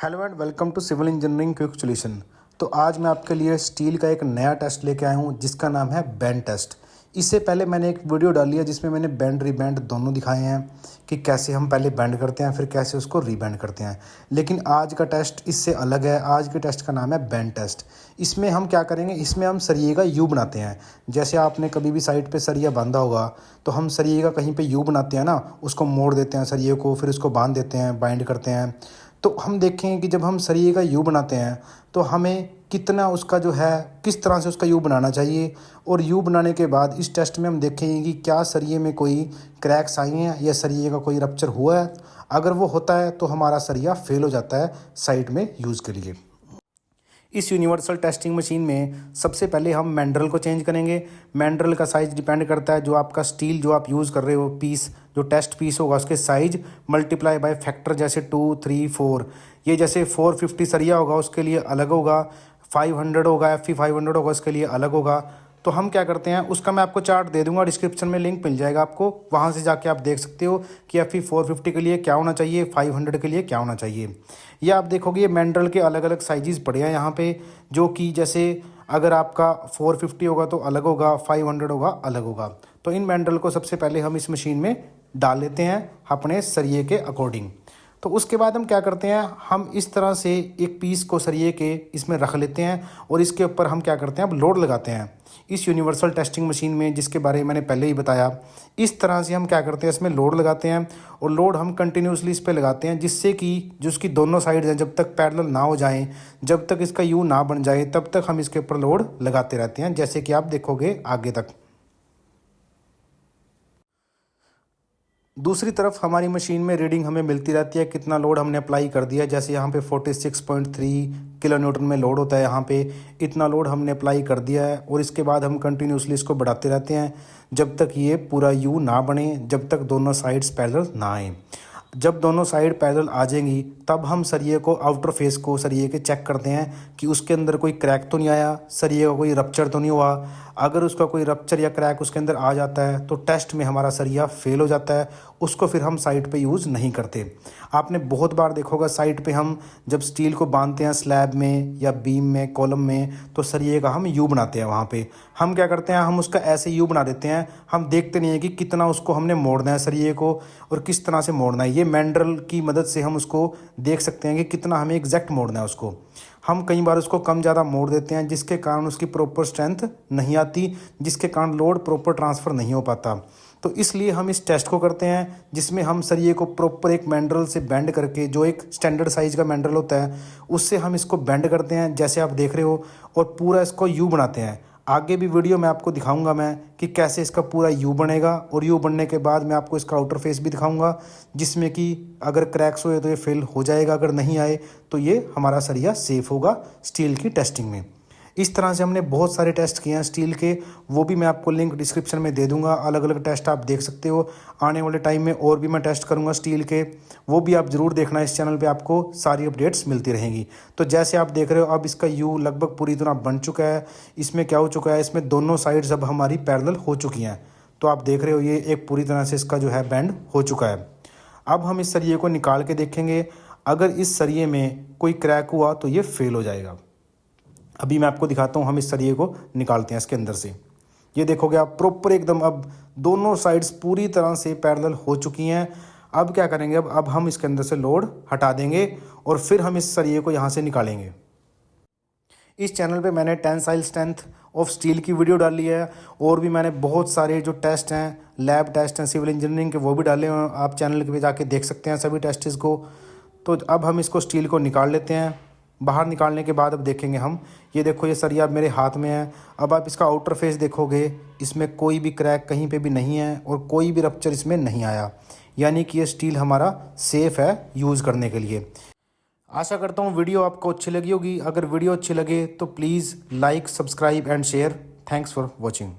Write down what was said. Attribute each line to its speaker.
Speaker 1: Hello and welcome to civil engineering quick solution. तो आज मैं आपके लिए स्टील का एक नया टेस्ट लेके आया हूँ जिसका नाम है बेंड टेस्ट। इससे पहले मैंने एक वीडियो डाली है जिसमें मैंने बेंड रीबेंड दोनों दिखाए हैं कि कैसे हम पहले बेंड करते हैं फिर कैसे उसको रीबेंड करते हैं। लेकिन आज का टेस्ट इससे अलग है। आज के टेस्ट का नाम है बेंड टेस्ट। इसमें हम क्या करेंगे, इसमें हम सरिये का यू बनाते हैं। जैसे आपने कभी भी साइड पे सरिया बांधा होगा तो हम सरिये का कहीं पे यू बनाते हैं ना, उसको मोड़ देते हैं सरिये को, फिर उसको बांध देते हैं, बाइंड करते हैं। तो हम देखेंगे कि जब हम सरिये का यू बनाते हैं तो हमें कितना उसका जो है किस तरह से उसका यू बनाना चाहिए। और यू बनाने के बाद इस टेस्ट में हम देखेंगे कि क्या सरिये में कोई क्रैक्स आई हैं या सरिये का कोई रप्चर हुआ है। अगर वो होता है तो हमारा सरिया फेल हो जाता है साइट में यूज़ के लिए। इस यूनिवर्सल टेस्टिंग मशीन में सबसे पहले हम मैंड्रल को चेंज करेंगे। मैंड्रल का साइज़ डिपेंड करता है जो आपका स्टील जो आप यूज़ कर रहे हो पीस, जो टेस्ट पीस होगा उसके साइज़ मल्टीप्लाई बाय फैक्टर, जैसे 2, 3, 4। ये जैसे 450 सरिया होगा उसके लिए अलग होगा, 500 होगा, FE 500 होगा उसके लिए अलग होगा। तो हम क्या करते हैं, उसका मैं आपको चार्ट दे दूंगा, डिस्क्रिप्शन में लिंक मिल जाएगा आपको, वहाँ से जाके आप देख सकते हो कि FE 450 के लिए क्या होना चाहिए, 500 के लिए क्या होना चाहिए। या आप देखोगे ये मैंड्रल के अलग अलग साइजेस पड़े हैं यहाँ पे, जो कि जैसे अगर आपका 450 होगा तो अलग होगा, 500 होगा अलग होगा। तो इन मैंड्रल को सबसे पहले हम इस मशीन में डाल लेते हैं अपने सरिये के अकॉर्डिंग। तो उसके बाद हम क्या करते हैं, हम इस तरह से एक पीस को सरिये के इसमें रख लेते हैं और इसके ऊपर हम क्या करते हैं, अब लोड लगाते हैं। इस यूनिवर्सल टेस्टिंग मशीन में, जिसके बारे में मैंने पहले ही बताया, इस तरह से हम क्या करते हैं, इसमें लोड लगाते हैं। और लोड हम कंटिन्यूसली इस पर लगाते हैं जिससे कि जो उसकी दोनों साइड हैं जब तक पैरेलल ना हो जाएं, जब तक इसका यू ना बन जाए, तब तक हम इसके ऊपर लोड लगाते रहते हैं, जैसे कि आप देखोगे आगे तक। दूसरी तरफ हमारी मशीन में रीडिंग हमें मिलती रहती है कितना लोड हमने अप्लाई कर दिया। जैसे यहाँ पे 46.3 किलो न्यूटन में लोड होता है, यहाँ पे इतना लोड हमने अप्लाई कर दिया है। और इसके बाद हम कंटिन्यूसली इसको बढ़ाते रहते हैं जब तक ये पूरा यू ना बने, जब तक दोनों साइड्स पैरेलल ना आए। जब दोनों साइड पैरेलल आ जाएंगी तब हम सरिये को, आउटर फेस को सरिये के चेक करते हैं कि उसके अंदर कोई क्रैक तो नहीं आया, सरिये का कोई रप्चर तो नहीं हुआ। अगर उसका कोई रप्चर या क्रैक उसके अंदर आ जाता है तो टेस्ट में हमारा सरिया फेल हो जाता है, उसको फिर हम साइट पे यूज़ नहीं करते। आपने बहुत बार देखा होगा साइट पे हम जब स्टील को बांधते हैं स्लैब में या बीम में, कॉलम में, तो सरिये का हम यू बनाते हैं। वहाँ पे हम क्या करते हैं, हम उसका ऐसे यू बना देते हैं। हम देखते नहीं है कि कितना उसको हमने मोड़ना है सरिये को और किस तरह से मोड़ना है। ये मैंड्रल की मदद से हम उसको देख सकते हैं कि कितना हमें एग्जैक्ट मोड़ना है उसको। हम कई बार उसको कम ज़्यादा मोड़ देते हैं जिसके कारण उसकी प्रॉपर स्ट्रेंथ नहीं आती, जिसके कारण लोड प्रॉपर ट्रांसफ़र नहीं हो पाता। तो इसलिए हम इस टेस्ट को करते हैं जिसमें हम सरिये को प्रॉपर एक मैंड्रल से बेंड करके, जो एक स्टैंडर्ड साइज़ का मैंड्रल होता है उससे हम इसको बेंड करते हैं जैसे आप देख रहे हो, और पूरा इसको यू बनाते हैं। आगे भी वीडियो में आपको दिखाऊंगा मैं कि कैसे इसका पूरा यू बनेगा, और यू बनने के बाद मैं आपको इसका आउटर फेस भी दिखाऊंगा जिसमें कि अगर क्रैक्स हुए तो ये फेल हो जाएगा, अगर नहीं आए तो ये हमारा सरिया सेफ़ होगा स्टील की टेस्टिंग में। इस तरह से हमने बहुत सारे टेस्ट किए हैं स्टील के, वो भी मैं आपको लिंक डिस्क्रिप्शन में दे दूंगा। अलग अलग टेस्ट आप देख सकते हो। आने वाले टाइम में और भी मैं टेस्ट करूंगा स्टील के, वो भी आप ज़रूर देखना। इस चैनल पे आपको सारी अपडेट्स मिलती रहेंगी। तो जैसे आप देख रहे हो अब इसका यू लगभग पूरी तरह बन चुका है। इसमें क्या हो चुका है, इसमें दोनों साइड्स अब हमारी पैरेलल हो चुकी हैं। तो आप देख रहे हो ये एक पूरी तरह से इसका जो है बैंड हो चुका है। अब हम इस सरिये को निकाल के देखेंगे। अगर इस सरिये में कोई क्रैक हुआ तो ये फेल हो जाएगा। अभी मैं आपको दिखाता हूँ, हम इस सरिये को निकालते हैं इसके अंदर से। ये देखोगे आप प्रॉपर एकदम अब दोनों साइड्स पूरी तरह से पैरेलल हो चुकी हैं। अब क्या करेंगे, अब हम इसके अंदर से लोड हटा देंगे और फिर हम इस सरिये को यहाँ से निकालेंगे। इस चैनल पे मैंने टेंसाइल स्ट्रेंथ ऑफ स्टील की वीडियो डाली है, और भी मैंने बहुत सारे जो टेस्ट हैं, लैब टेस्ट हैं सिविल इंजीनियरिंग के, वो भी डाले हैं। आप चैनल पे जाके देख सकते हैं सभी टेस्ट्स को। तो अब हम इसको स्टील को निकाल लेते हैं। बाहर निकालने के बाद अब देखेंगे हम, ये देखो ये सरिया अब मेरे हाथ में है। अब आप इसका आउटर फेस देखोगे, इसमें कोई भी क्रैक कहीं पे भी नहीं है और कोई भी रप्चर इसमें नहीं आया, यानी कि ये स्टील हमारा सेफ़ है यूज़ करने के लिए। आशा करता हूँ वीडियो आपको अच्छी लगी होगी। अगर वीडियो अच्छी लगे तो please like, subscribe and share. Thanks for watching.